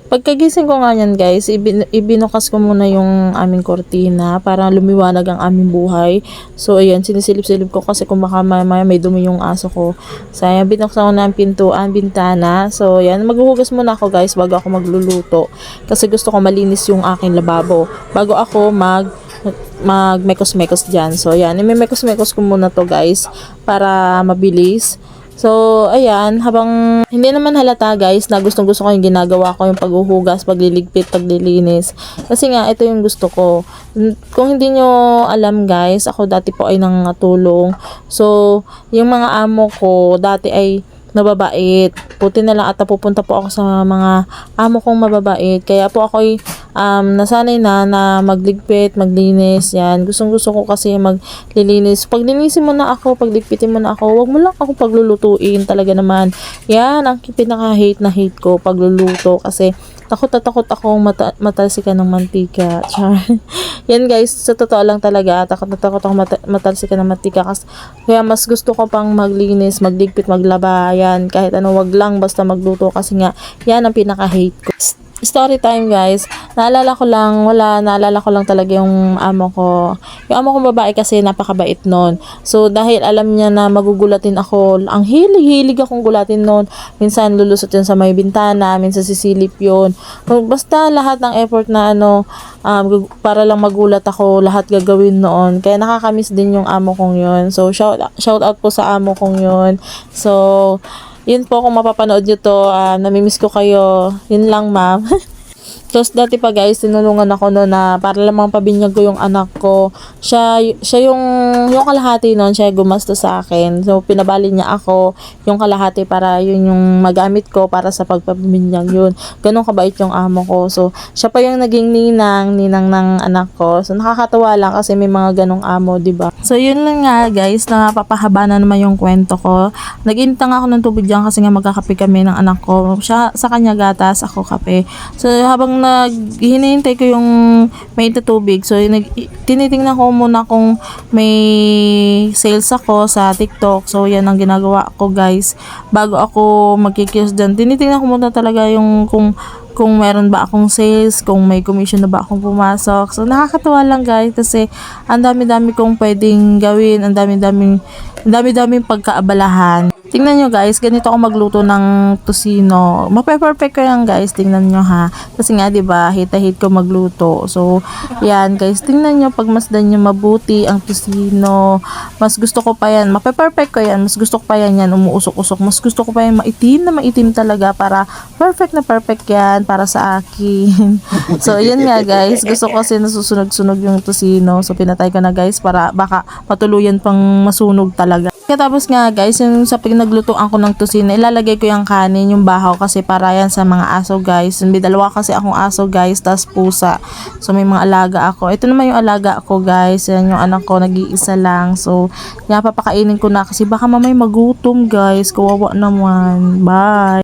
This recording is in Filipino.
Pagkagising ko nga yan guys, ibinukas ko muna yung aming kortina para lumiwanag ang aming buhay. So ayan, sinisilip-silip ko kasi kung baka may dumi yung aso ko. So ayan, binuksan ko na ang pintuan, bintana. So ayan, maghuhugas muna ako guys bago ako magluluto. Kasi gusto ko malinis yung aking lababo bago ako magmekos-mekos dyan. So ayan, imemekos-mekos ko muna to guys para mabilis. So, ayan, habang hindi naman halata guys na gustong-gusto ko yung ginagawa ko, yung paghuhugas, pagliligpit, paglilinis. Kasi nga, ito yung gusto ko. Kung hindi nyo alam guys, ako dati po ay nangatulong. So, yung mga amo ko dati ay mababait. Puti na lang at napupunta po ako sa mga amo kong mababait. Kaya po ako'y nasanay na magligpit, maglinis, yan. Gustong gusto ko kasi maglilinis. Pag linisin mo na ako, pagligpitin mo na ako, wag mo lang ako paglulutuin talaga naman. Yan, ang pinaka-hate na hate ko, pagluluto. Kasi takot na takot akong matalsikan ng mantika. Yan guys, sa totoo lang talaga, takot na takot akong matalsikan ng mantika. Kaya mas gusto ko pang maglinis, magligpit, maglaba, yan. Kahit ano, wag lang, basta magluto. Kasi nga, yan ang pinaka-hate ko. Story time guys, naalala ko lang talaga yung amo ko. Yung amo kong babae kasi napakabait nun. So dahil alam niya na magugulatin ako, ang hilig akong gulatin nun. Minsan lulusot yun sa may bintana, minsan sisilip yun. Basta lahat ng effort na para lang magulat ako, lahat gagawin noon. Kaya nakakamiss din yung amo kong yun. So shout out po sa amo kong yun. So yun po, kung mapapanood nyo to, namimiss ko kayo. Yun lang, ma'am. Tapos dati pa guys, tinulungan ako no na para lamang pabinyag ko yung anak ko. Siya yung kalahati noon, siya gumastos sa akin. So pinabali niya ako yung kalahati para yun yung magamit ko para sa pagpabinyag yun. Ganun kabait yung amo ko. So siya pa yung naging ninang ng anak ko. So nakakatawa lang kasi may mga ganong amo, di ba? So yun lang nga guys, napapahaba na naman yung kwento ko. Nag-intang ako ng tubig diyan kasi nga magkakape kami ng anak ko. Siya sa kanya gatas, ako kape. So habang hinihintay ko yung may tubig. So, tinitingnan ko muna kung may sales ako sa TikTok. So, yan ang ginagawa ko guys. Bago ako magkikios dyan, tinitingnan ko muna talaga yung kung meron ba akong sales, kung may commission na ba akong pumasok. So, nakakatawa lang guys kasi ang dami-dami kong pwedeng gawin, ang dami-daming pagkaabalahan. Tingnan nyo guys, ganito ako magluto ng tosino. Mape-perfect ko yan guys, tingnan nyo ha. Kasi nga diba, hate ko magluto. So, yan guys, tingnan nyo, pagmasdan nyo mabuti ang tosino. Mas gusto ko pa yan, mape-perfect ko yan. Mas gusto ko pa yan umuusok-usok. Mas gusto ko pa yan maitim talaga para perfect na perfect yan para sa akin. So, yan nga guys, gusto ko kasi nasusunog-sunog yung tosino. So, pinatay ko na guys para baka matuluyan pang masunog talaga. Katapos nga guys, yung sa pinaglutoan ko ng tosino, ilalagay ko yung kanin, yung bahaw kasi para yan sa mga aso guys. May dalawa kasi akong aso guys, tas pusa. So may mga alaga ako. Ito naman yung alaga ako guys, yan yung anak ko, nag-iisa lang. So yan, papakainin ko na kasi baka mamay magutom guys, kawawa naman. Bye!